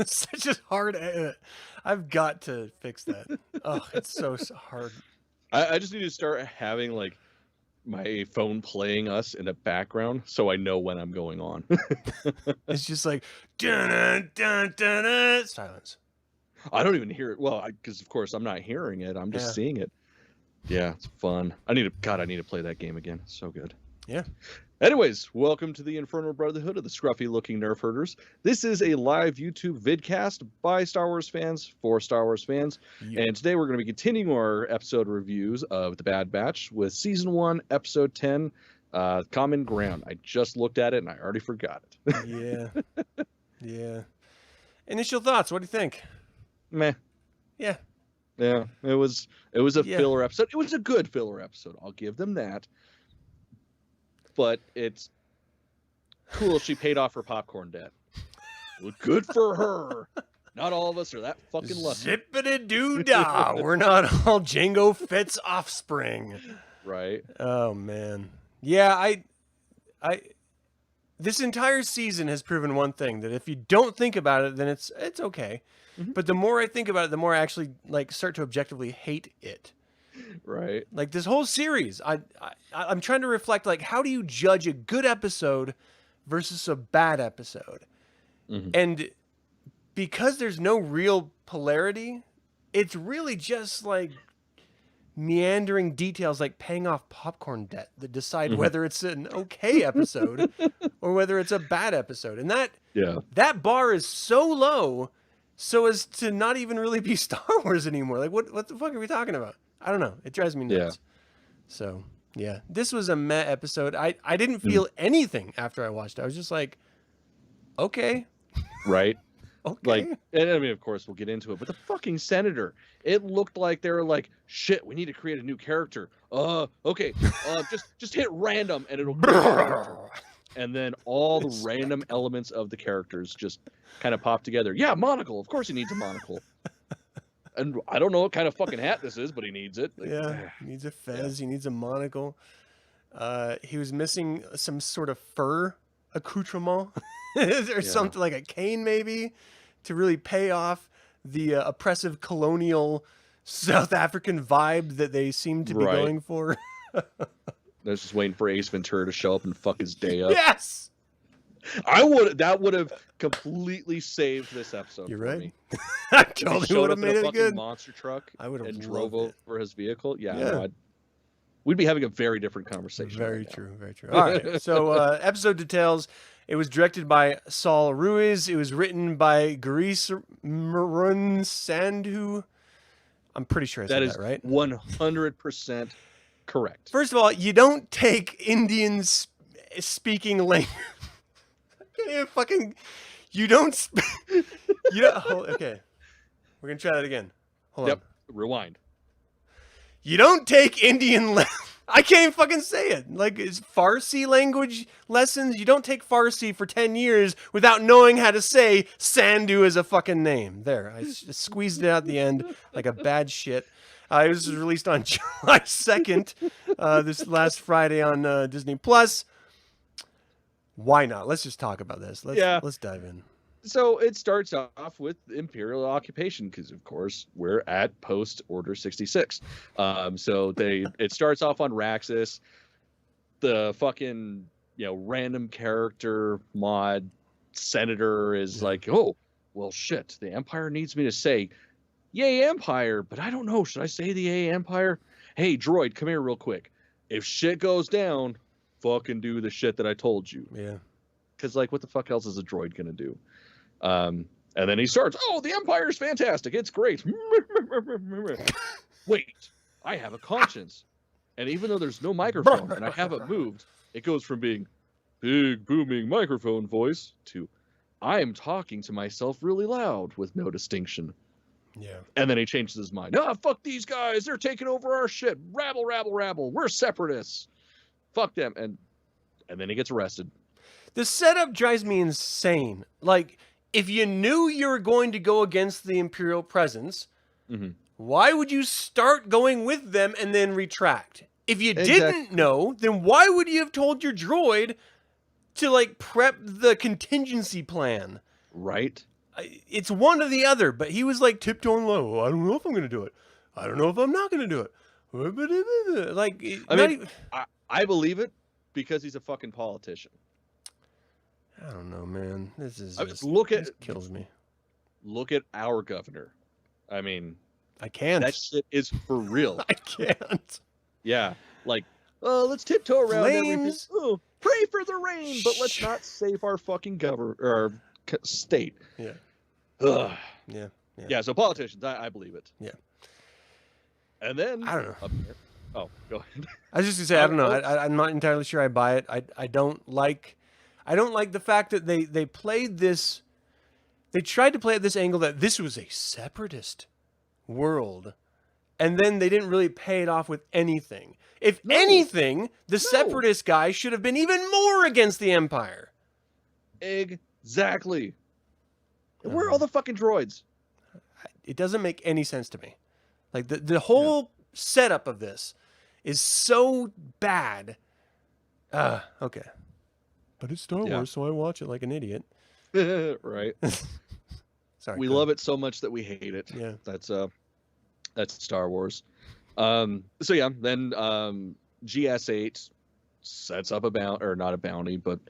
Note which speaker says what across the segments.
Speaker 1: Such a hard. I've got to fix that. Oh, it's so hard.
Speaker 2: I just need to start having like my phone playing us in the background so I know when I'm going on.
Speaker 1: It's just like dun dun dun dun. Silence.
Speaker 2: I don't even hear it. Well, because of course I'm not hearing it. I'm just seeing it. Yeah, it's fun. I need to play that game again. It's so good.
Speaker 1: Yeah.
Speaker 2: Anyways, welcome to the Infernal Brotherhood of the Scruffy Looking Nerf Herders. This is a live YouTube vidcast by Star Wars fans for Star Wars fans. Yeah. And today we're going to be continuing our episode reviews of The Bad Batch with Season 1, Episode 10, Common Ground. I just looked at it and I already forgot it.
Speaker 1: Yeah. Yeah. Initial thoughts, what do you think?
Speaker 2: Meh.
Speaker 1: Yeah.
Speaker 2: Yeah, it was a filler episode. It was a good filler episode. I'll give them that. But it's cool she paid off her popcorn debt. Well, good for her. Not all of us are that fucking lucky.
Speaker 1: Zippity-doo-dah. We're not all Jango Fett's offspring.
Speaker 2: Right.
Speaker 1: Oh, man. Yeah, I this entire season has proven one thing, that if you don't think about it, then it's okay. Mm-hmm. But the more I think about it, the more I actually start to objectively hate it.
Speaker 2: Right.
Speaker 1: Like this whole series, I'm trying to reflect, how do you judge a good episode versus a bad episode? Mm-hmm. And because there's no real polarity, it's really just meandering details like paying off popcorn debt that decide whether it's an okay episode or whether it's a bad episode. And that bar is so low so as to not even really be Star Wars anymore. What the fuck are we talking about? I don't know. It drives me nuts. Yeah. So, yeah. This was a meh episode. I didn't feel anything after I watched it. I was just like, okay.
Speaker 2: Right.
Speaker 1: Okay.
Speaker 2: And I mean, of course, we'll get into it. But the fucking senator, it looked like they were like, shit, we need to create a new character. Okay. Just hit random and it'll and then all the random elements of the characters just kind of pop together. Yeah, monocle. Of course he needs a monocle. And I don't know what kind of fucking hat this is, but he needs it.
Speaker 1: He needs a fez. Yeah. He needs a monocle. He was missing some sort of fur accoutrement or something, like a cane maybe, to really pay off the oppressive colonial South African vibe that they seem to be going for.
Speaker 2: They're just waiting for Ace Ventura to show up and fuck his day up.
Speaker 1: Yes!
Speaker 2: That would have completely saved this episode.
Speaker 1: You're right.
Speaker 2: Me.
Speaker 1: I totally would have made it good.
Speaker 2: Monster truck.
Speaker 1: I would have
Speaker 2: and drove over his vehicle. Yeah.
Speaker 1: Yeah.
Speaker 2: We'd be having a very different conversation.
Speaker 1: Very true. Very true. All right. So episode details. It was directed by Saul Ruiz. It was written by Garis Marun Sandhu. I'm pretty sure I said that right.
Speaker 2: 100% correct.
Speaker 1: First of all, you don't take Indian speaking language. You don't. Okay. We're going to try that again. Hold on.
Speaker 2: Rewind.
Speaker 1: You don't take Indian. I can't even fucking say it. It's Farsi language lessons. You don't take Farsi for 10 years without knowing how to say Sandhu as a fucking name. There. I squeezed it out at the end like a bad shit. It was released on July 2nd, this last Friday on Disney Plus. Why not? Let's just talk about this. Let's dive in.
Speaker 2: So it starts off with Imperial occupation because, of course, we're at post Order 66. So it starts off on Raxus. The fucking random character mod senator is like, oh well, shit. The Empire needs me to say, "Yay Empire," but I don't know. Should I say the "Yay Empire"? Hey droid, come here real quick. If shit goes down, fucking do the shit that I told you.
Speaker 1: Yeah.
Speaker 2: Because what the fuck else is a droid gonna do? And then he starts, oh, the Empire's fantastic. It's great. Wait, I have a conscience. And even though there's no microphone and I haven't moved, it goes from being big booming microphone voice to I am talking to myself really loud with no distinction.
Speaker 1: Yeah.
Speaker 2: And then he changes his mind. Fuck these guys. They're taking over our shit. Rabble, rabble, rabble. We're separatists. Fuck them. And then he gets arrested.
Speaker 1: The setup drives me insane. If you knew you were going to go against the Imperial presence, why would you start going with them and then retract? If you didn't know, then why would you have told your droid to prep the contingency plan?
Speaker 2: Right.
Speaker 1: it's one or the other, but he was like tiptoeing low. I don't know if I'm going to do it. I don't know if I'm not going to do it. Like,
Speaker 2: I believe it because he's a fucking politician.
Speaker 1: I don't know, man. This is
Speaker 2: this
Speaker 1: kills me.
Speaker 2: Look at our governor. I mean,
Speaker 1: I can't.
Speaker 2: That shit is for real.
Speaker 1: I can't.
Speaker 2: Yeah, like, let's tiptoe around
Speaker 1: Flames.
Speaker 2: everything. Oh, pray for the rain, but let's not save our fucking government or our state.
Speaker 1: Yeah.
Speaker 2: Ugh.
Speaker 1: Yeah.
Speaker 2: Yeah. So politicians, I believe it.
Speaker 1: Yeah.
Speaker 2: And then
Speaker 1: I don't know.
Speaker 2: Oh, go ahead.
Speaker 1: I was just gonna say I don't know. I'm not entirely sure I buy it. I don't like the fact that they played this. They tried to play at this angle that this was a separatist world, and then they didn't really pay it off with anything. If anything, the separatist guy should have been even more against the Empire.
Speaker 2: Exactly. Where are all the fucking droids?
Speaker 1: It doesn't make any sense to me. Like the whole setup of this is so bad. Okay. But it's Star Wars, so I watch it like an idiot.
Speaker 2: Right.
Speaker 1: Sorry.
Speaker 2: We love it so much that we hate it.
Speaker 1: Yeah.
Speaker 2: That's Star Wars. So yeah, then GS8 sets up not a bounty, but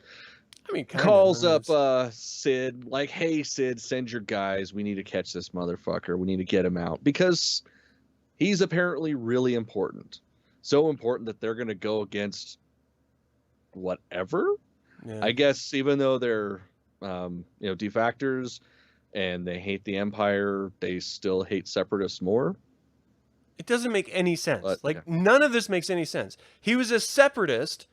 Speaker 1: I mean,
Speaker 2: calls up Sid, like, hey Sid, send your guys. We need to catch this motherfucker. We need to get him out because he's apparently really important. So important that they're gonna go against whatever.
Speaker 1: Yeah.
Speaker 2: I guess even though they're defectors and they hate the Empire, they still hate separatists more.
Speaker 1: It doesn't make any sense.
Speaker 2: But,
Speaker 1: none of this makes any sense. He was a separatist.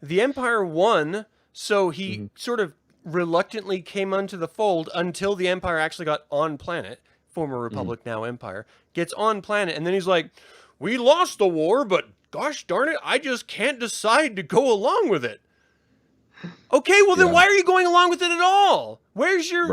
Speaker 1: The Empire won, so he sort of reluctantly came onto the fold until the Empire actually got on planet. Former Republic, now Empire. Gets on planet, and then he's like, we lost the war, but gosh darn it, I just can't decide to go along with it. Okay, well then why are you going along with it at all? Where's your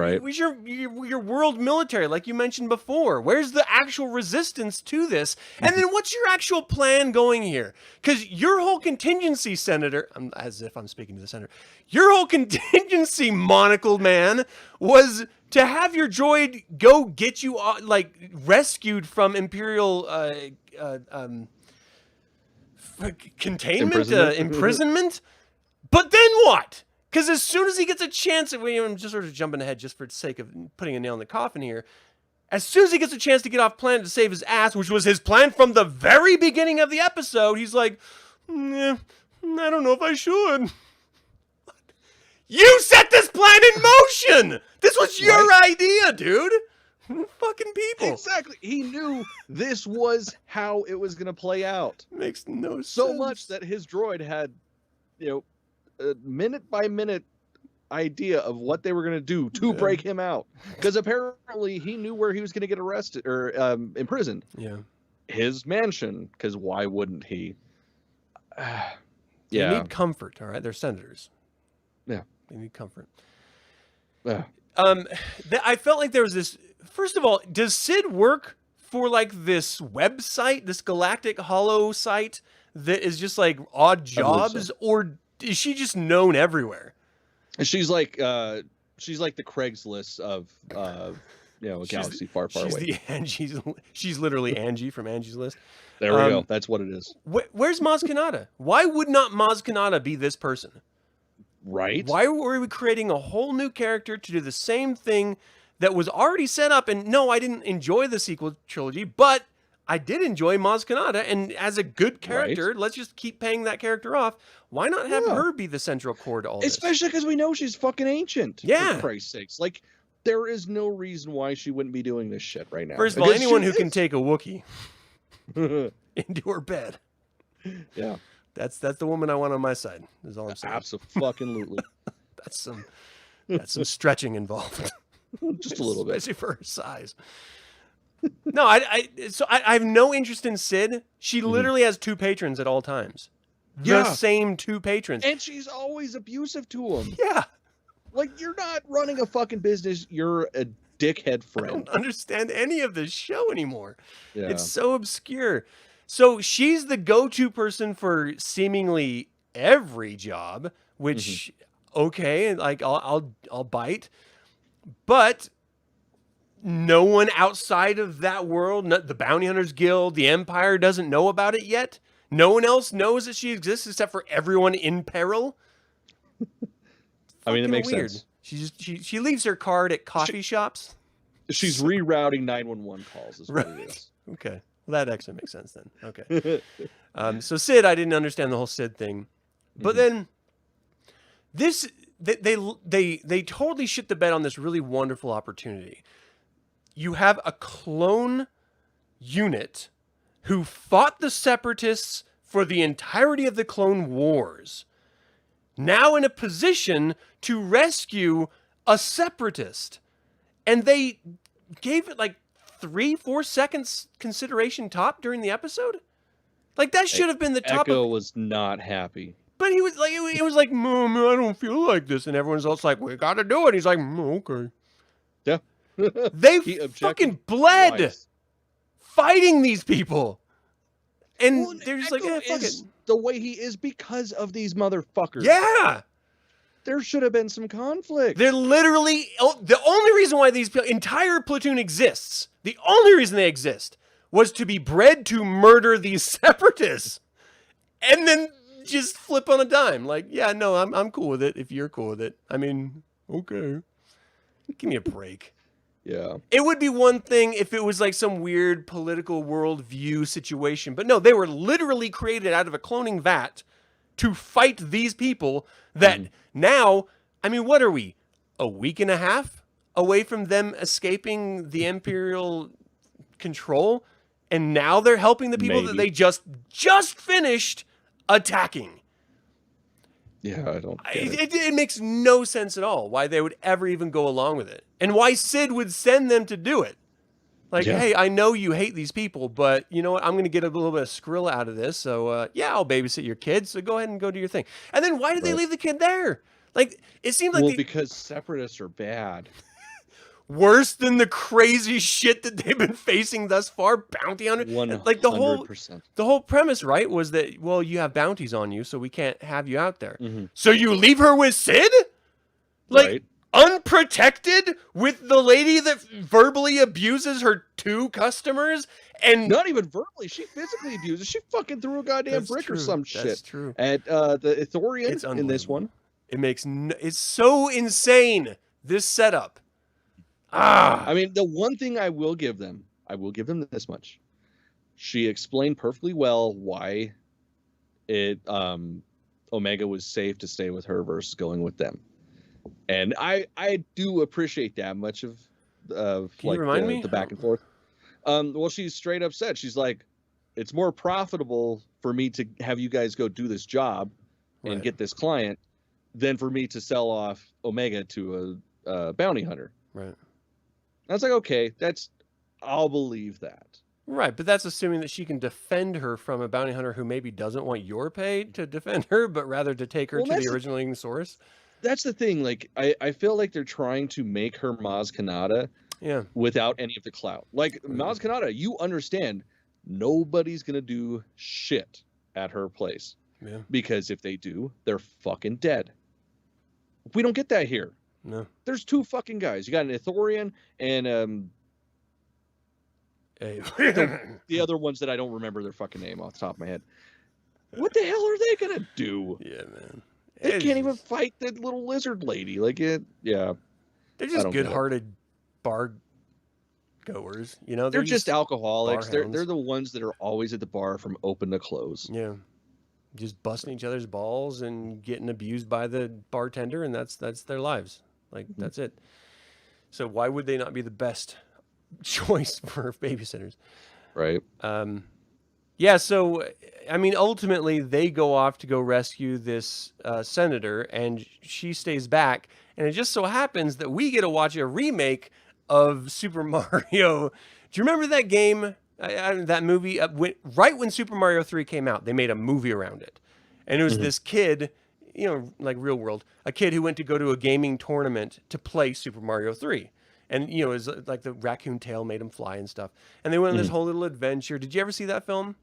Speaker 1: world military, like you mentioned before? Where's the actual resistance to this? And then what's your actual plan going here? Because your whole contingency, Senator, as if I'm speaking to the Senator, your whole contingency, monocled man, was to have your droid go get you, rescued from Imperial containment, imprisonment. But then what? Because as soon as he gets a chance, I'm just sort of jumping ahead just for the sake of putting a nail in the coffin here. As soon as he gets a chance to get off planet to save his ass, which was his plan from the very beginning of the episode, he's like, I don't know if I should. You set this plan in motion! This was your idea, dude! Fucking people.
Speaker 2: Exactly. He knew this was how it was going to play out.
Speaker 1: Makes no sense.
Speaker 2: So much that his droid had, a minute by minute idea of what they were going to do to break him out, because apparently he knew where he was going to get arrested or imprisoned. His mansion, because why wouldn't he?
Speaker 1: They need comfort. All right, they're senators. They need comfort. I felt like there was this. First of all, does Sid work for this website, this Galactic Hollow site that is just like odd jobs, or is she just known everywhere?
Speaker 2: She's like the Craigslist of a galaxy far, far away.
Speaker 1: She's literally Angie from Angie's List.
Speaker 2: There we go. That's what it is.
Speaker 1: Where's Maz Kanata? Why would not Maz Kanata be this person?
Speaker 2: Right?
Speaker 1: Why were we creating a whole new character to do the same thing that was already set up? And no, I didn't enjoy the sequel trilogy, but I did enjoy Maz Kanata, and as a good character, let's just keep paying that character off. Why not have her be the central core to all this?
Speaker 2: Especially because we know she's fucking ancient.
Speaker 1: Yeah.
Speaker 2: For Christ's sakes. There is no reason why she wouldn't be doing this shit right now.
Speaker 1: First of all, anyone who can take a Wookiee into her bed.
Speaker 2: Yeah.
Speaker 1: That's the woman I want on my side, is all I'm saying.
Speaker 2: Absolutely.
Speaker 1: That's some stretching involved.
Speaker 2: Just a little bit.
Speaker 1: Especially for her size. No, I have no interest in Sid. She literally has two patrons at all times. The same two patrons.
Speaker 2: And she's always abusive to them.
Speaker 1: Yeah.
Speaker 2: You're not running a fucking business. You're a dickhead friend.
Speaker 1: I don't understand any of this show anymore.
Speaker 2: Yeah.
Speaker 1: It's so obscure. So she's the go-to person for seemingly every job, which, okay, I'll bite. But no one outside of that world, the Bounty Hunters Guild, the Empire doesn't know about it yet. No one else knows that she exists except for everyone in peril.
Speaker 2: I mean, it makes
Speaker 1: weird.
Speaker 2: sense.
Speaker 1: She leaves her card at coffee shops.
Speaker 2: She's rerouting 911 calls is what it is.
Speaker 1: Okay. Well, that actually makes sense then. Okay. So Sid, I didn't understand the whole Sid thing. But then this they totally shit the bed on this really wonderful opportunity. You have a clone unit who fought the Separatists for the entirety of the Clone Wars, now in a position to rescue a Separatist. And they gave it like 3-4 seconds consideration top during the episode. Like that should have been the top.
Speaker 2: Echo was not happy.
Speaker 1: But he was like, it was like, Mom, I don't feel like this. And everyone's else like, we got to do it. He's like, okay.
Speaker 2: Yeah.
Speaker 1: They fucking bled
Speaker 2: twice.
Speaker 1: Fighting these people. And
Speaker 2: Well,
Speaker 1: they're just
Speaker 2: Echo
Speaker 1: like, fuck it.
Speaker 2: is the way he is because of these motherfuckers.
Speaker 1: Yeah.
Speaker 2: There should have been some conflict.
Speaker 1: They're literally, the only reason why these entire platoon exists, the only reason they exist, was to be bred to murder these Separatists. And then just flip on a dime. Like, yeah, no, I'm cool with it if you're cool with it. I mean, okay. Give me a break.
Speaker 2: Yeah.
Speaker 1: It would be one thing if it was like some weird political worldview situation. But no, they were literally created out of a cloning vat to fight these people that now, I mean, what are we? A week and a half away from them escaping the Imperial control? And now they're helping the people that they just finished attacking.
Speaker 2: Yeah, I don't get
Speaker 1: It makes no sense at all why they would ever even go along with it. And why Sid would send them to do it. Like, hey, I know you hate these people, but you know what? I'm going to get a little bit of Skrilla out of this. So, yeah, I'll babysit your kids. So go ahead and go do your thing. And then why did they leave the kid there? Like, it seemed like...
Speaker 2: because Separatists are bad.
Speaker 1: Worse than the crazy shit that they've been facing thus far, bounty hunter.
Speaker 2: 100%.
Speaker 1: Like the whole premise, right, was that, well, you have bounties on you, so we can't have you out there. So you leave her with Sid, like unprotected, with the lady that verbally abuses her 2 customers, and
Speaker 2: not even verbally, she physically abuses. She fucking threw a goddamn brick or some shit.
Speaker 1: That's true.
Speaker 2: At the Ithorian in this one.
Speaker 1: It makes it's so insane, this setup.
Speaker 2: I mean, the one thing I will give them this much. She explained perfectly well why Omega was safe to stay with her versus going with them. And I do appreciate that much of like the back and forth. Well, she's straight up said, she's like, it's more profitable for me to have you guys go do this job and get this client than for me to sell off Omega to a bounty hunter.
Speaker 1: Right.
Speaker 2: I was like, okay, I'll believe that.
Speaker 1: Right, but that's assuming that she can defend her from a bounty hunter who maybe doesn't want your pay to defend her, but rather to take her to the originating source.
Speaker 2: That's the thing. Like, I feel like they're trying to make her Maz Kanata without any of the clout. Like, Maz Kanata, you understand, nobody's going to do shit at her place. Yeah. Because if they do, they're fucking dead. We don't get that here.
Speaker 1: No.
Speaker 2: There's 2 fucking guys. You got an Ithorian and the other ones that I don't remember their fucking name off the top of my head. What the hell are they gonna do?
Speaker 1: Yeah, man.
Speaker 2: They can't even fight the little lizard lady. Like it, yeah.
Speaker 1: They're just good-hearted bar goers. You know,
Speaker 2: they're just alcoholics. They're the ones that are always at the bar from open to close.
Speaker 1: Yeah. Just busting each other's balls and getting abused by the bartender, and that's their lives. Like, that's it. So why would they not be the best choice for babysitters?
Speaker 2: Right.
Speaker 1: Yeah, so, I mean, ultimately, they go off to go rescue this senator, and she stays back. And it just so happens that we get to watch a remake of Super Mario. Do you remember that game? That movie, right when Super Mario 3 came out, they made a movie around it. And it was this kid, you know, like real world, a kid who went to go to a gaming tournament to play Super Mario 3. And, you know, it was like the raccoon tail made him fly and stuff. And they went on this whole little adventure. Did you ever see that film?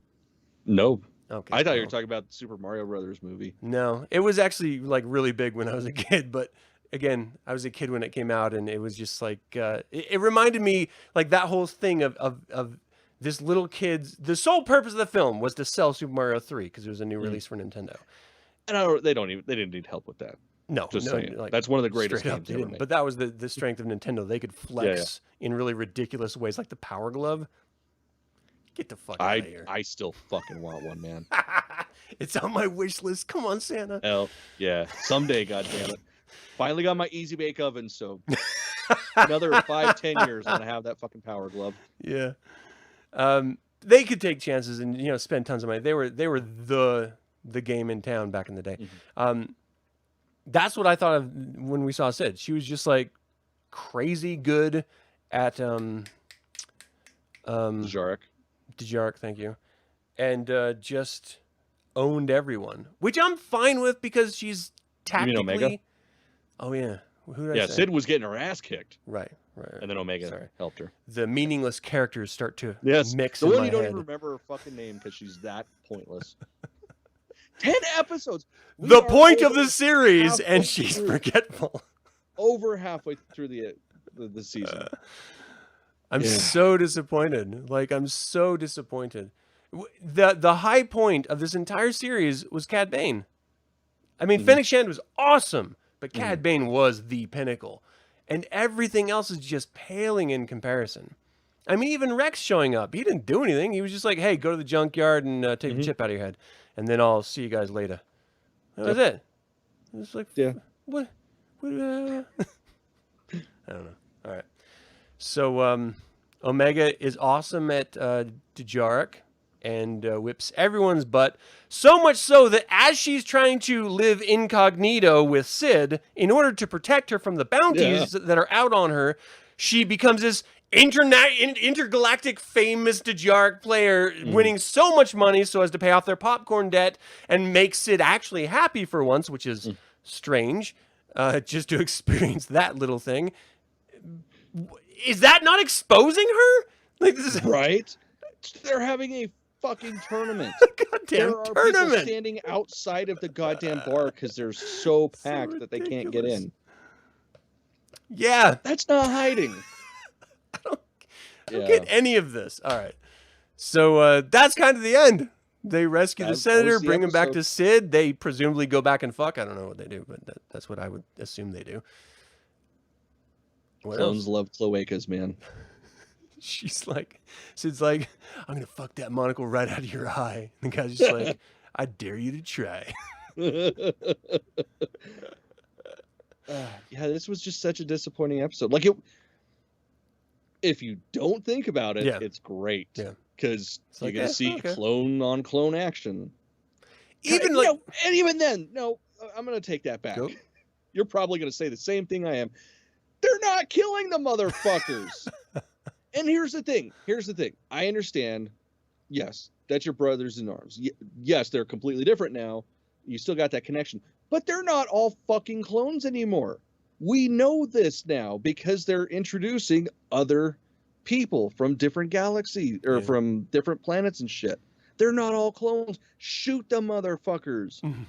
Speaker 2: No.
Speaker 1: Okay.
Speaker 2: I thought you were talking about the Super Mario Brothers movie.
Speaker 1: No. It was actually like really big when I was a kid, but again, I was a kid when it came out, and it was just like it reminded me like that whole thing of this little kid's. The sole purpose of the film was to sell Super Mario 3 because it was a new release for Nintendo.
Speaker 2: And they didn't need help with that.
Speaker 1: No,
Speaker 2: Just
Speaker 1: no,
Speaker 2: saying.
Speaker 1: like,
Speaker 2: That's one of the greatest
Speaker 1: straight up,
Speaker 2: games
Speaker 1: they
Speaker 2: ever
Speaker 1: didn't.
Speaker 2: made.
Speaker 1: But that was the strength of Nintendo. They could flex in really ridiculous ways, like the Power Glove. Get the fuck out of here!
Speaker 2: I still fucking want one, man.
Speaker 1: It's on my wish list. Come on, Santa.
Speaker 2: Hell yeah, someday, goddammit. Finally got my Easy Bake Oven, so another 5-10 years I'm gonna have that fucking Power Glove.
Speaker 1: Yeah. They could take chances and spend tons of money. They were the game in town back in the day. That's what I thought of when we saw Sid. She was just like crazy good at Djarik, thank you, and just owned everyone, which I'm fine with because she's tactically.
Speaker 2: You mean Omega?
Speaker 1: Oh yeah, who did I say?
Speaker 2: Sid was getting her ass kicked.
Speaker 1: Right.
Speaker 2: And then Omega helped her.
Speaker 1: The meaningless characters start to mix
Speaker 2: the
Speaker 1: in
Speaker 2: one
Speaker 1: my
Speaker 2: you don't
Speaker 1: head.
Speaker 2: even remember her fucking name because she's that pointless. 10 episodes.
Speaker 1: The point of the series, and she's forgetful.
Speaker 2: Over halfway through the season.
Speaker 1: I'm so disappointed. Like, I'm so disappointed. The high point of this entire series was Cad Bane. I mean, Fennec Shand was awesome, but Cad Bane was the pinnacle. And everything else is just paling in comparison. I mean, even Rex showing up, he didn't do anything. He was just like, hey, go to the junkyard and take the chip out of your head. And then I'll see you guys later. That was it. It was like, what? I don't know. All right. So Omega is awesome at Djarik and whips everyone's butt. So much so that as she's trying to live incognito with Sid, in order to protect her from the bounties that are out on her, she becomes this intergalactic famous Djarik player, winning so much money so as to pay off their popcorn debt and make Sid actually happy for once, which is strange, just to experience that little thing. Is that not exposing her? Like, this is
Speaker 2: right? They're having a fucking tournament.
Speaker 1: Goddamn
Speaker 2: there are
Speaker 1: tournament.
Speaker 2: people standing outside of the goddamn bar because they're so packed that they can't get in.
Speaker 1: Yeah.
Speaker 2: That's not hiding.
Speaker 1: I don't get any of this. All right. So that's kind of the end. They rescue the senator, bring him back to Sid. They presumably go back and fuck. I don't know what they do, but that's what I would assume they do.
Speaker 2: Clones love cloacas, man.
Speaker 1: She's like, Sid's like, I'm going to fuck that monocle right out of your eye. And the guy's just like, I dare you to try.
Speaker 2: Yeah, this was just such a disappointing episode. Like, if you don't think about it, it's great. Yeah. Because you're going to see clone on clone action.
Speaker 1: Even
Speaker 2: and even then, I'm going to take that back. Go. You're probably going to say the same thing I am. They're not killing the motherfuckers. And here's the thing. I understand. Yes, that's your brothers in arms. Yes, they're completely different now. You still got that connection. But they're not all fucking clones anymore. We know this now because they're introducing other people from different galaxies or from different planets and shit. They're not all clones. Shoot the motherfuckers. I'm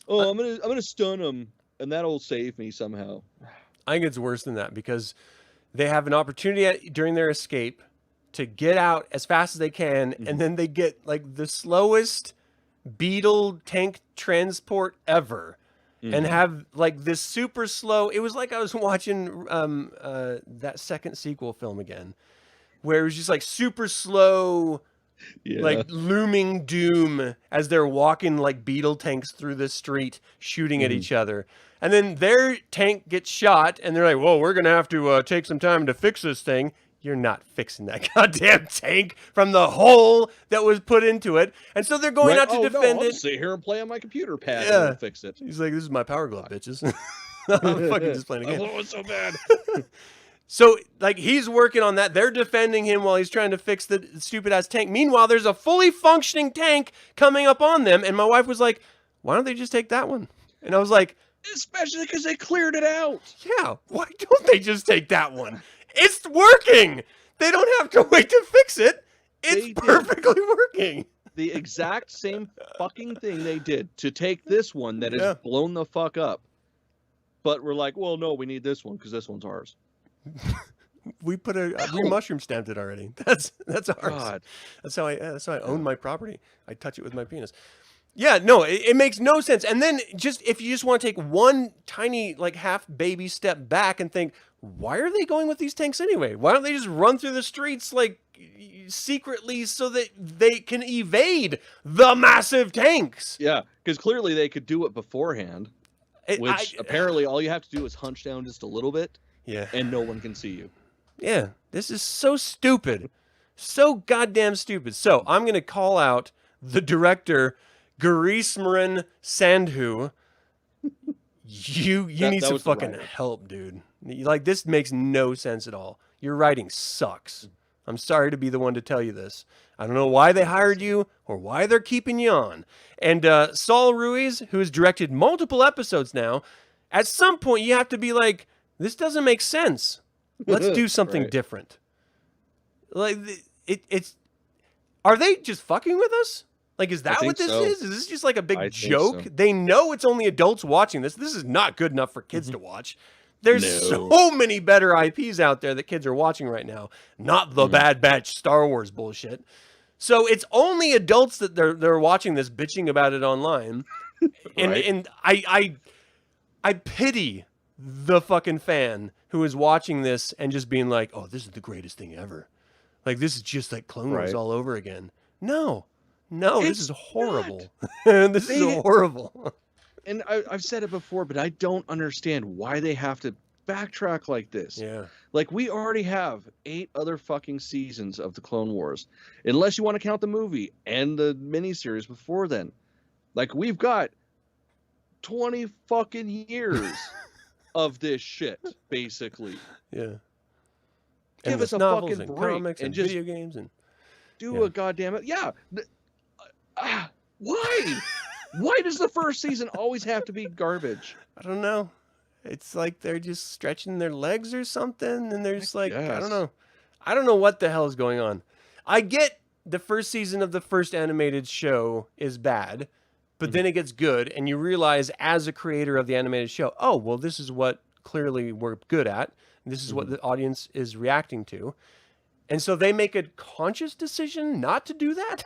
Speaker 2: gonna stun them, and that'll save me somehow.
Speaker 1: I think it's worse than that because they have an opportunity during their escape to get out as fast as they can, and then they get like the slowest beetle tank transport ever, and have like this super slow. It was like I was watching that second sequel film again, where it was just like super slow, like looming doom as they're walking like beetle tanks through the street, shooting at each other. And then their tank gets shot, and they're like, well, we're going to have to take some time to fix this thing. You're not fixing that goddamn tank from the hole that was put into it. And so they're going out to defend it.
Speaker 2: I'll sit here and play on my computer pad and fix it.
Speaker 1: He's like, this is my Power Glove, bitches. I'm fucking just playing again.
Speaker 2: Oh, it's so bad.
Speaker 1: So, like, he's working on that. They're defending him while he's trying to fix the stupid-ass tank. Meanwhile, there's a fully functioning tank coming up on them. And my wife was like, why don't they just take that one? And I was like,
Speaker 2: especially because they cleared it out.
Speaker 1: Yeah, why don't they just take that one? It's working. They don't have to wait to fix it. It's perfectly working.
Speaker 2: The exact same fucking thing they did to take this one that is blown the fuck up. but we're like, well, no, we need this one because this one's ours.
Speaker 1: We mushroom stamped it already. That's ours.
Speaker 2: God.
Speaker 1: That's how I own my property. I touch it with my penis. Yeah, no, it makes no sense. And then if you just want to take one tiny like half baby step back and think, why are they going with these tanks anyway? Why don't they just run through the streets like secretly so that they can evade the massive tanks?
Speaker 2: Yeah, because clearly they could do it beforehand. Apparently all you have to do is hunch down just a little bit.
Speaker 1: Yeah.
Speaker 2: And no one can see you.
Speaker 1: Yeah, this is so stupid. So goddamn stupid. So I'm going to call out the director, Garismaran Sandhu. You need some fucking help, dude. Like, this makes no sense at all. Your writing sucks. I'm sorry to be the one to tell you this. I don't know why they hired you or why they're keeping you on. And Saul Ruiz, who has directed multiple episodes now, at some point you have to be like, this doesn't make sense. Let's do something different. Like, it's... Are they just fucking with us? Like, is that what this is? Is this just like a big joke? So. They know it's only adults watching this. This is not good enough for kids to watch. There's so many better IPs out there that kids are watching right now. Not the Bad Batch Star Wars bullshit. So it's only adults that they're watching this, bitching about it online. And I pity the fucking fan who is watching this and just being like, oh, this is the greatest thing ever. Like, this is just like Clone Wars all over again. No, this is horrible. This is horrible.
Speaker 2: And I've said it before, but I don't understand why they have to backtrack like this.
Speaker 1: Yeah.
Speaker 2: Like, we already have 8 other fucking seasons of the Clone Wars, unless you want to count the movie and the miniseries before then. Like, we've got 20 fucking years of this shit, basically.
Speaker 1: Yeah.
Speaker 2: Give us a fucking break
Speaker 1: comics and just video games and
Speaker 2: do a goddamn it. Yeah. Why? Why does the first season always have to be garbage?
Speaker 1: I don't know. It's like they're just stretching their legs or something, and they're just like, I don't know. I don't know what the hell is going on. I get the first season of the first animated show is bad, but then it gets good, and you realize as a creator of the animated show, oh, well, this is what clearly we're good at. This is what the audience is reacting to. And so they make a conscious decision not to do that.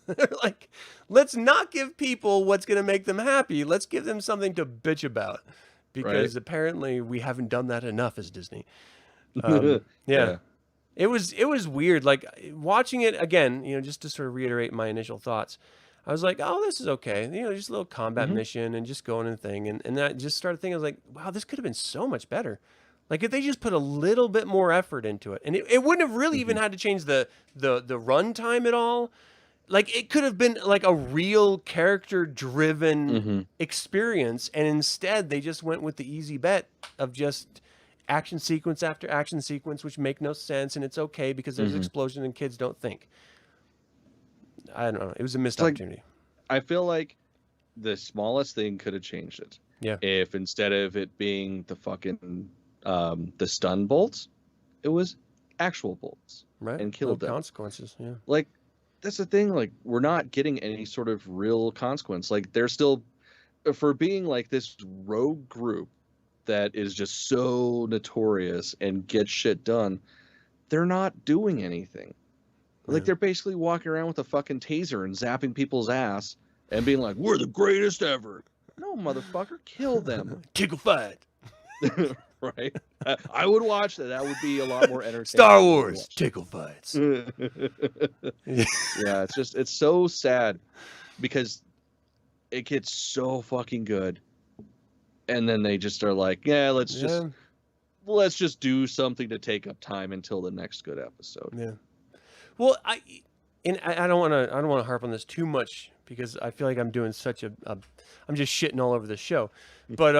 Speaker 1: They're like, let's not give people what's going to make them happy. Let's give them something to bitch about. Because apparently we haven't done that enough as Disney. Yeah. It was weird. Like, watching it again, just to sort of reiterate my initial thoughts, I was like, oh, this is okay. Just a little combat mission and just going and thing. And I just started thinking, I was like, wow, this could have been so much better. Like, if they just put a little bit more effort into it. And it wouldn't have really even had to change the run time at all. Like, it could have been like a real character-driven experience, and instead they just went with the easy bet of just action sequence after action sequence, which make no sense, and it's okay because there's an explosion and kids don't think. I don't know. It was a missed opportunity.
Speaker 2: I feel like the smallest thing could have changed it.
Speaker 1: Yeah.
Speaker 2: If instead of it being the fucking the stun bolts, it was actual bolts,
Speaker 1: right?
Speaker 2: And killed them.
Speaker 1: Consequences. Yeah.
Speaker 2: Like, that's the thing, like, we're not getting any sort of real consequence. Like, they're still, for being like this rogue group that is just so notorious and gets shit done, they're not doing anything. Like, they're basically walking around with a fucking taser and zapping people's ass and being like, we're the greatest ever. No, motherfucker, kill them.
Speaker 1: Tickle fight.
Speaker 2: Right? I would watch that. That would be a lot more entertaining.
Speaker 1: Star Wars tickle fights.
Speaker 2: Yeah, it's so sad because it gets so fucking good, and then they just are like, yeah, let's just do something to take up time until the next good episode.
Speaker 1: Yeah. Well, I don't want to harp on this too much because I feel like I'm doing such I'm just shitting all over the show, but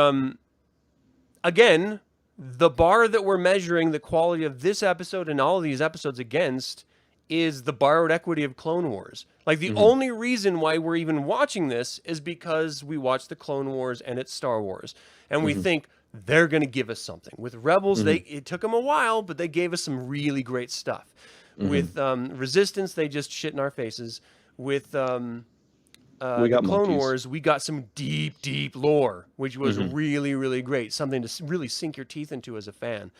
Speaker 1: again, the bar that we're measuring the quality of this episode and all of these episodes against is the borrowed equity of Clone Wars. Like, the only reason why we're even watching this is because we watched the Clone Wars and it's Star Wars. And we think they're going to give us something. With Rebels, it took them a while, but they gave us some really great stuff. With Resistance, they just shit in our faces. With
Speaker 2: We
Speaker 1: the
Speaker 2: got
Speaker 1: Clone
Speaker 2: monkeys.
Speaker 1: Wars, we got some deep lore, which was
Speaker 2: Mhm.
Speaker 1: really, really great. Something to really sink your teeth into as a fan.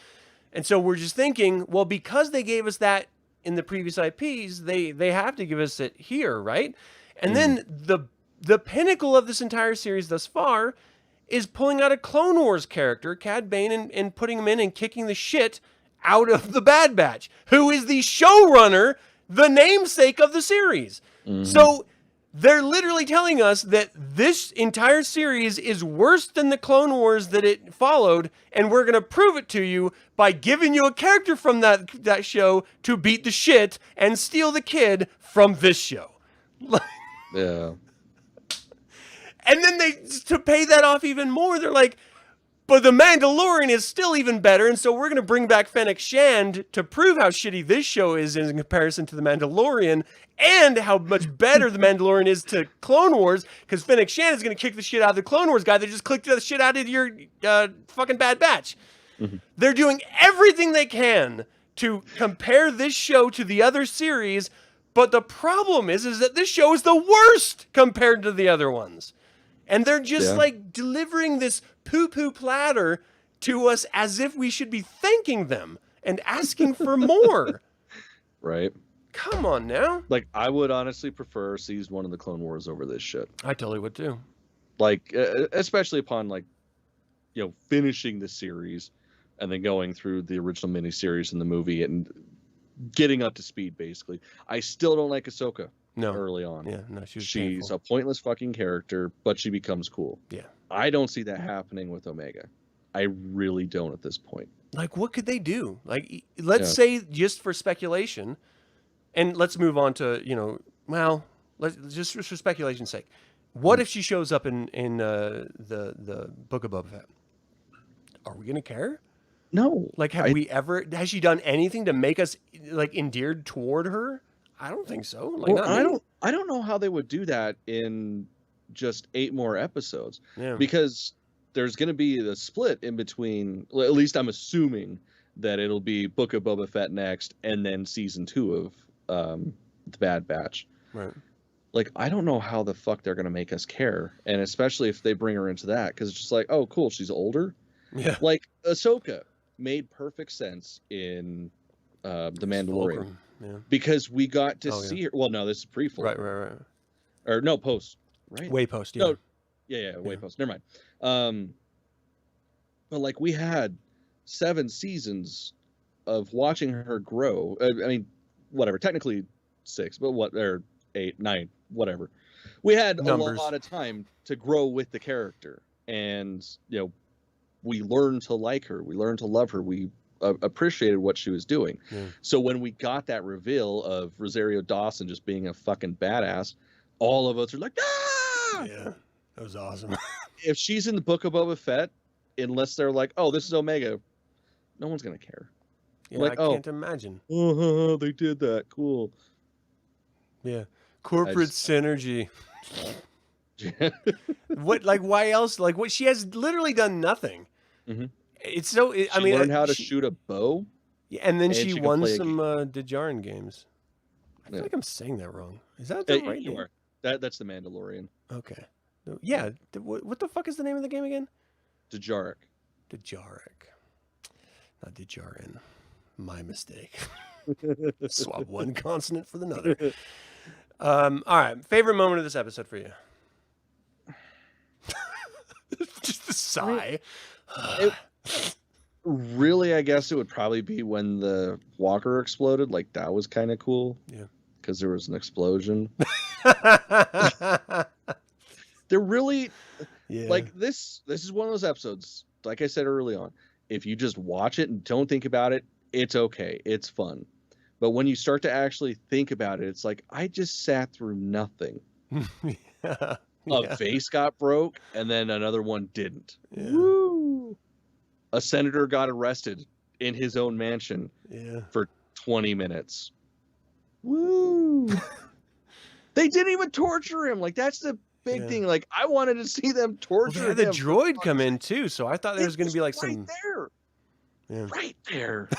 Speaker 1: And so we're just thinking, well, because they gave us that in the previous IPs, they have to give us it here, right? And then the pinnacle of this entire series thus far is pulling out a Clone Wars character, Cad Bane, and putting him in and kicking the shit out of the Bad Batch, who is the showrunner, the namesake of the series. So they're literally telling us that this entire series is worse than the Clone Wars that it followed, and we're going to prove it to you by giving you a character from that show to beat the shit and steal the kid from this show.
Speaker 2: Yeah.
Speaker 1: And then to pay that off even more, they're like, but The Mandalorian is still even better, and so we're going to bring back Fennec Shand to prove how shitty this show is in comparison to The Mandalorian, and how much better The Mandalorian is to Clone Wars, because Fennec Shand is going to kick the shit out of the Clone Wars guy that just clicked the shit out of your fucking Bad Batch. They're doing everything they can to compare this show to the other series, but the problem is that this show is the worst compared to the other ones. And they're just like delivering this poo-poo platter to us as if we should be thanking them and asking for more.
Speaker 2: Right.
Speaker 1: Come on now.
Speaker 2: Like, I would honestly prefer season 1 of the Clone Wars over this shit.
Speaker 1: I totally would too.
Speaker 2: Like, especially upon, like, finishing the series and then going through the original miniseries and the movie and getting up to speed, basically. I still don't like Ahsoka.
Speaker 1: No.
Speaker 2: Early on.
Speaker 1: Yeah, no, she's
Speaker 2: a pointless fucking character, but she becomes cool.
Speaker 1: Yeah.
Speaker 2: I don't see that happening with Omega. I really don't at this point.
Speaker 1: Like, what could they do? Like, let's say, just for speculation, and let's move on to, let's just for speculation's sake. What if she shows up in the Book of Boba Fett? Are we gonna care?
Speaker 2: No.
Speaker 1: Like, has she done anything to make us like endeared toward her? I don't think so. Like,
Speaker 2: well, I don't know how they would do that in just 8 more episodes.
Speaker 1: Yeah.
Speaker 2: Because there's going to be the split in between. At least I'm assuming that it'll be Book of Boba Fett next, and then season 2 of the Bad Batch.
Speaker 1: Right.
Speaker 2: Like, I don't know how the fuck they're going to make us care, and especially if they bring her into that, because it's just like, oh, cool, she's older.
Speaker 1: Yeah.
Speaker 2: Like, Ahsoka made perfect sense in The Mandalorian.
Speaker 1: Fulcrum. Yeah.
Speaker 2: Because we got to see her. Well, no, this is pre-full.
Speaker 1: Right.
Speaker 2: Or no, post. Right.
Speaker 1: Way post. Yeah.
Speaker 2: No, yeah, way post. Never mind. But like, we had 7 seasons of watching her grow. I mean, whatever. Technically 6, but or 8, 9, whatever. We had a lot of time to grow with the character, and we learned to like her. We learned to love her. We appreciated what she was doing. Yeah. So when we got that reveal of Rosario Dawson just being a fucking badass, all of us are like, ah!
Speaker 1: Yeah, that was awesome.
Speaker 2: If she's in the Book of Boba Fett, unless they're like, oh, this is Omega, no one's gonna care.
Speaker 1: Yeah, like, I can't imagine.
Speaker 2: Oh, they did that. Cool.
Speaker 1: Yeah, corporate synergy. Why else? Like, what? She has literally done nothing.
Speaker 2: Mm-hmm.
Speaker 1: It's so.
Speaker 2: She learned how to shoot a bow.
Speaker 1: Yeah, and then she won some Djarin games. I feel like I'm saying that wrong. Is that the right name?
Speaker 2: That's the Mandalorian.
Speaker 1: Okay. Yeah. What the fuck is the name of the game again?
Speaker 2: Djarik.
Speaker 1: Not Djarin. My mistake. Swap one consonant for another. All right. Favorite moment of this episode for you? Just a sigh.
Speaker 2: Really, I guess it would probably be when the walker exploded. Like, that was kind of cool.
Speaker 1: Yeah.
Speaker 2: Because there was an explosion. They're really... Yeah. Like, this is one of those episodes, like I said early on, if you just watch it and don't think about it, it's okay. It's fun. But when you start to actually think about it, it's like, I just sat through nothing.
Speaker 1: Yeah.
Speaker 2: A vase got broke, and then another one didn't.
Speaker 1: Yeah.
Speaker 2: Woo! A senator got arrested in his own mansion for 20 minutes. Woo! They didn't even torture him. Like, that's the big thing. Like, I wanted to see them torture him.
Speaker 1: The droid come in, too, so I thought there was going to be, like,
Speaker 2: right there. Yeah. Right there.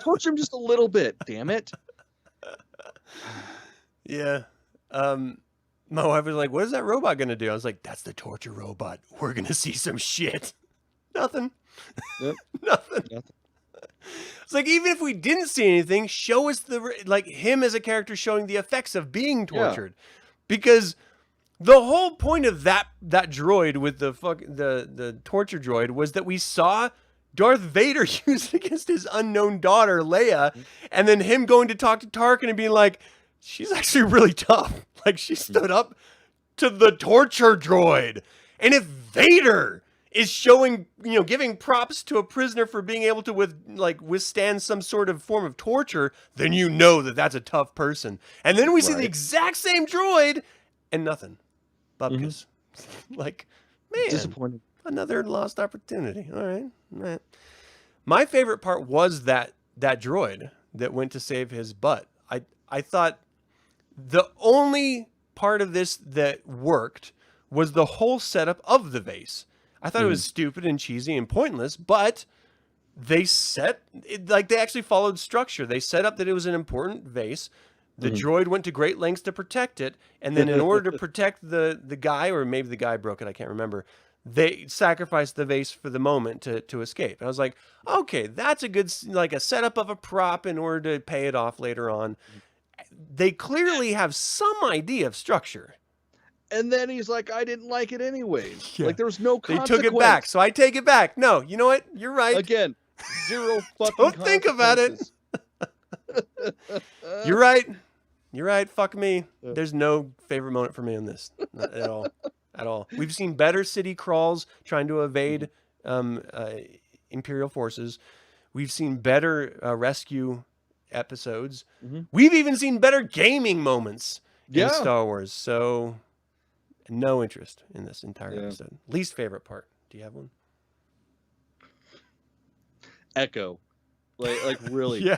Speaker 2: Torture him just a little bit, damn it.
Speaker 1: Yeah. My wife was like, what is that robot going to do? I was like, that's the torture robot. We're going to see some shit. Nothing.
Speaker 2: Yep.
Speaker 1: Nothing. It's like, even if we didn't see anything, show us him as a character showing the effects of being tortured. Yeah. Because the whole point of that droid with the torture droid was that we saw Darth Vader use it against his unknown daughter, Leia, and then him going to talk to Tarkin and being like, she's actually really tough. Like, she stood up to the torture droid. And if Vader is showing, giving props to a prisoner for being able to withstand some sort of form of torture, then you know that that's a tough person. And then we see the exact same droid and nothing. Bupkis. Like, man,
Speaker 2: disappointing.
Speaker 1: Another lost opportunity. All right. My favorite part was that droid that went to save his butt. I thought the only part of this that worked was the whole setup of the vase. I thought it was stupid and cheesy and pointless, but they actually followed structure. They set up that it was an important vase. The droid went to great lengths to protect it, and then in order to protect the guy, or maybe the guy broke it, I can't remember, they sacrificed the vase for the moment to escape. And I was like, okay, that's a good, a setup of a prop in order to pay it off later on. They clearly have some idea of structure.
Speaker 2: And then he's like, I didn't like it anyways. Yeah. Like, there was no consequence.
Speaker 1: They took it back, so I take it back. No, you know what? You're right.
Speaker 2: Again, zero fucking
Speaker 1: Don't think about it. You're right. You're right. Fuck me. There's no favorite moment for me in this. Not at all. At all. We've seen better city crawls trying to evade Imperial forces. We've seen better rescue episodes. We've even seen better gaming moments in Star Wars. So, no interest in this entire episode. Least favorite part. Do you have one?
Speaker 2: Echo. Like really.
Speaker 1: Yeah.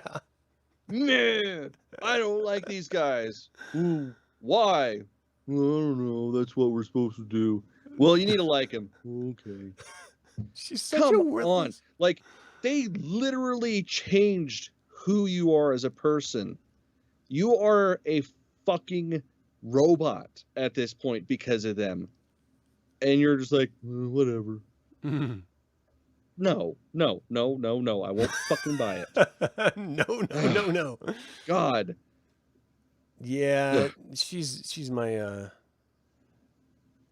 Speaker 2: Man, I don't like these guys. Ooh, why? I don't know. That's what we're supposed to do. Well, you need to like him. Okay.
Speaker 1: She's such a worthless.
Speaker 2: Like, they literally changed who you are as a person. You are a fucking robot at this point because of them. And you're just like, whatever. No. I won't fucking buy it.
Speaker 1: No.
Speaker 2: God.
Speaker 1: Yeah, she's my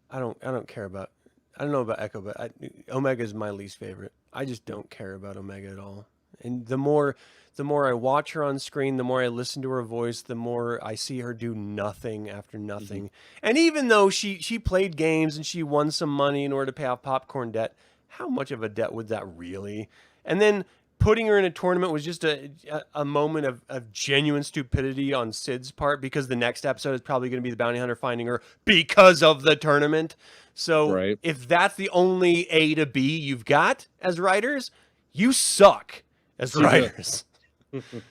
Speaker 1: I don't care about, I don't know about Echo, but Omega is my least favorite. I just don't care about Omega at all. And the more I watch her on screen, the more I listen to her voice, the more I see her do nothing after nothing. And even though she played games and she won some money in order to pay off popcorn debt, how much of a debt would that really? And then putting her in a tournament was just a moment of genuine stupidity on Sid's part, because the next episode is probably going to be the bounty hunter finding her because of the tournament. So if that's the only A to B you've got as writers, you suck as writers.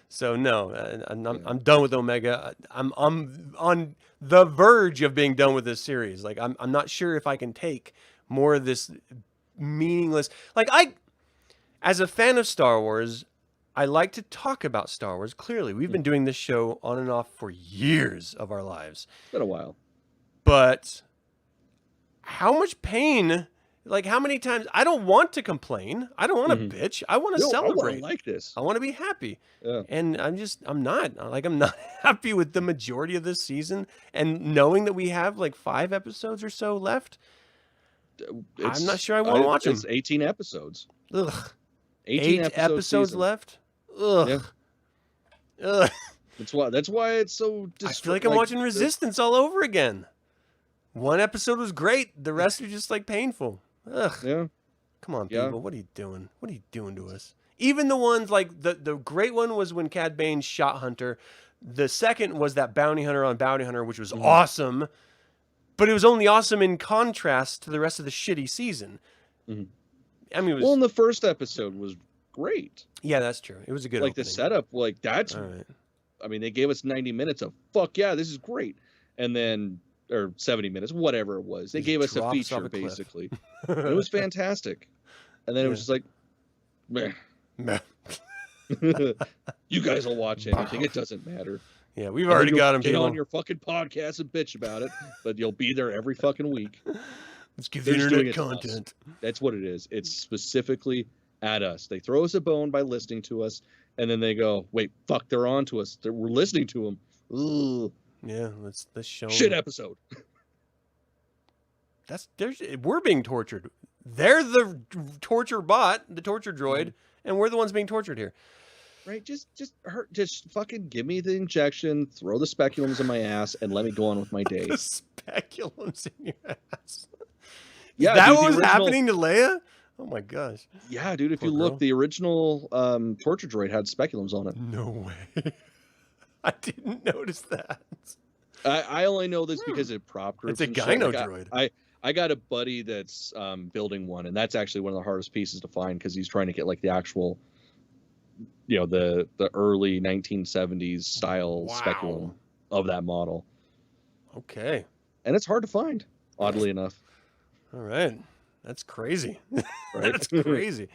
Speaker 1: So no, I'm done with Omega. I'm on the verge of being done with this series. Like, I'm not sure if I can take more of this meaningless. Like, as a fan of Star Wars, I like to talk about Star Wars. Clearly, we've been doing this show on and off for years of our lives.
Speaker 2: It's been a while.
Speaker 1: But how much pain, like, how many times, I don't want to complain. I don't want to bitch. I want to celebrate.
Speaker 2: I like this.
Speaker 1: I want to be happy.
Speaker 2: Yeah.
Speaker 1: And I'm not happy with the majority of this season. And knowing that we have like 5 episodes or so left, I'm not sure I want to watch them.
Speaker 2: It's 18 episodes.
Speaker 1: Ugh.
Speaker 2: 8
Speaker 1: episodes left? Ugh.
Speaker 2: Yeah. Ugh. That's why it's so
Speaker 1: I feel like I'm watching Resistance all over again. 1 episode was great. The rest are just like painful. Ugh.
Speaker 2: Yeah.
Speaker 1: Come on, people. What are you doing? What are you doing to us? Even the ones like the great one was when Cad Bane shot Hunter. The second was that bounty hunter on bounty hunter, which was awesome. But it was only awesome in contrast to the rest of the shitty season. I mean,
Speaker 2: and the first episode was great.
Speaker 1: Yeah, that's true. It was a good
Speaker 2: opening.
Speaker 1: The
Speaker 2: setup, like, that's...
Speaker 1: Right.
Speaker 2: I mean, they gave us 90 minutes of, fuck yeah, this is great. And then, or 70 minutes, whatever it was. They gave us a feature, basically. It was fantastic. And then it was just like, meh. You guys will watch anything. It doesn't matter.
Speaker 1: Yeah, we've already got him.
Speaker 2: Get on your fucking podcast and bitch about it, but you'll be there every fucking week.
Speaker 1: Let's give the internet content.
Speaker 2: That's what it is. It's specifically at us. They throw us a bone by listening to us, and then they go, "Wait, fuck, they're on to us. We're listening to them." Ooh.
Speaker 1: Yeah, let's show
Speaker 2: shit episode.
Speaker 1: We're being tortured. They're the torture bot, the torture droid, and we're the ones being tortured here.
Speaker 2: Right? Just fucking give me the injection, throw the speculums in my ass, and let me go on with my day.
Speaker 1: The speculums in your ass.
Speaker 2: Yeah,
Speaker 1: that was happening to Leia? Oh my gosh.
Speaker 2: Yeah, dude. If you look, the original torture droid had speculums on it.
Speaker 1: No way. I didn't notice that.
Speaker 2: I only know this because of prop groups.
Speaker 1: It's a gyno droid.
Speaker 2: I got a buddy that's building one, and that's actually one of the hardest pieces to find because he's trying to get like the actual, the early 1970s style speculum of that model.
Speaker 1: Okay.
Speaker 2: And it's hard to find, oddly enough.
Speaker 1: All right. That's crazy.
Speaker 2: Right?
Speaker 1: That's crazy.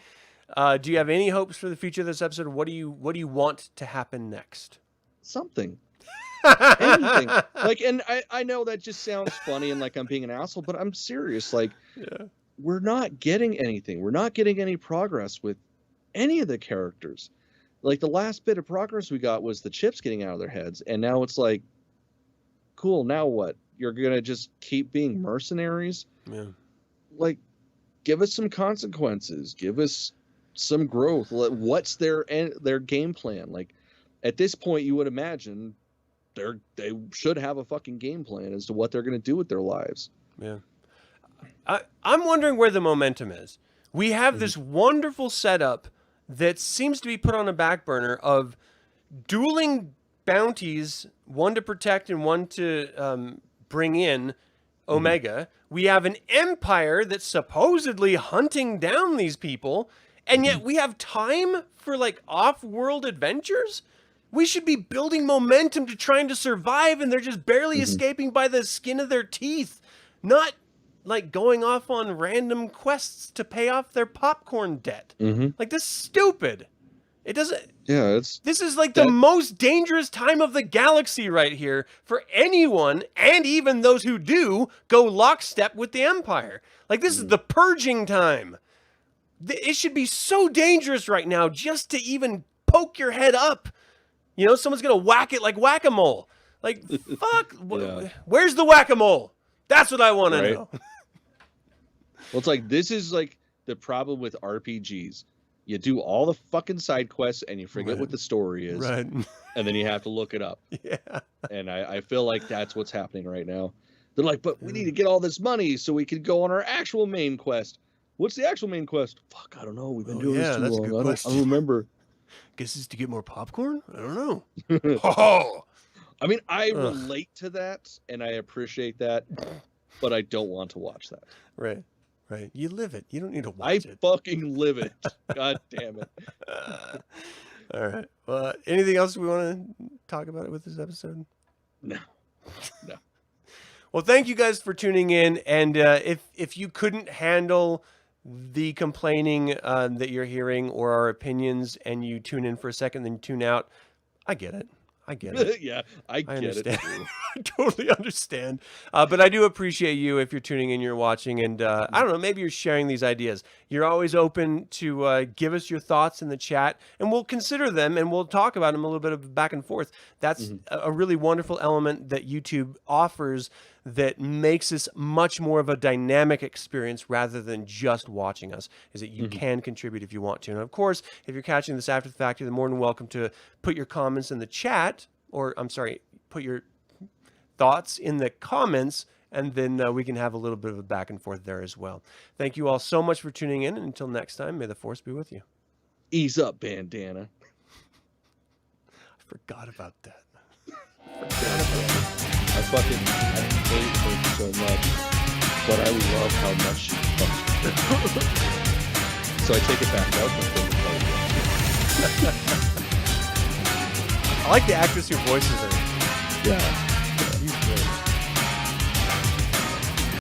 Speaker 1: Do you have any hopes for the future of this episode? What do you want to happen next?
Speaker 2: Something. Anything. Like, and I know that just sounds funny and like I'm being an asshole, but I'm serious. Like, we're not getting anything. We're not getting any progress with any of the characters. Like, the last bit of progress we got was the chips getting out of their heads, and now it's like, cool, now what? You're gonna just keep being mercenaries?
Speaker 1: Yeah.
Speaker 2: Like, give us some consequences. Give us some growth. What's their game plan? Like, at this point, you would imagine they should have a fucking game plan as to what they're going to do with their lives.
Speaker 1: Yeah. I'm wondering where the momentum is. We have this wonderful setup that seems to be put on a back burner of dueling bounties, one to protect and one to bring in Omega. We have an empire that's supposedly hunting down these people, and yet we have time for like off-world adventures? We should be building momentum to trying to survive, and they're just barely escaping by the skin of their teeth, not like going off on random quests to pay off their popcorn debt. Like, this is stupid. It doesn't.
Speaker 2: Yeah,
Speaker 1: this is like the most dangerous time of the galaxy right here for anyone, and even those who do go lockstep with the Empire. Like, this is the purging time. It should be so dangerous right now just to even poke your head up. Someone's going to whack it like whack-a-mole. Like, fuck. Where's the whack-a-mole? That's what I want to know.
Speaker 2: Well, it's like, this is like the problem with RPGs. You do all the fucking side quests and you forget what the story is.
Speaker 1: Right.
Speaker 2: And then you have to look it up.
Speaker 1: Yeah.
Speaker 2: And I feel like that's what's happening right now. They're like, but we need to get all this money so we can go on our actual main quest. What's the actual main quest? Fuck, I don't know. We've been doing this too long. I don't remember.
Speaker 1: Guess it's to get more popcorn? I don't know.
Speaker 2: I mean, I relate to that and I appreciate that, but I don't want to watch that.
Speaker 1: Right. You live it. You don't need to watch it.
Speaker 2: I fucking live it. God damn it.
Speaker 1: All right. Well, anything else we want to talk about with this episode?
Speaker 2: No.
Speaker 1: Well, thank you guys for tuning in. And if you couldn't handle the complaining that you're hearing or our opinions and you tune in for a second, then you tune out, I get it.
Speaker 2: Yeah, I get
Speaker 1: understand.
Speaker 2: it too.
Speaker 1: I totally understand. But I do appreciate you if you're tuning in, you're watching, and I don't know, maybe you're sharing these ideas. You're always open to give us your thoughts in the chat, and we'll consider them, and we'll talk about them a little bit of back and forth. That's a really wonderful element that YouTube offers that makes this much more of a dynamic experience rather than just watching us, is that you can contribute if you want to. And of course, if you're catching this after the fact, you're more than welcome to put your comments in the chat, or put your thoughts in the comments, and then we can have a little bit of a back and forth there as well. Thank you all so much for tuning in, and until next time, may the Force be with you.
Speaker 2: Ease up, bandana.
Speaker 1: I forgot about that.
Speaker 2: I hate her so much, but I love how much she fucks. So I take it back. That was my favorite part.
Speaker 1: I like the actress who voices her.
Speaker 2: Yeah.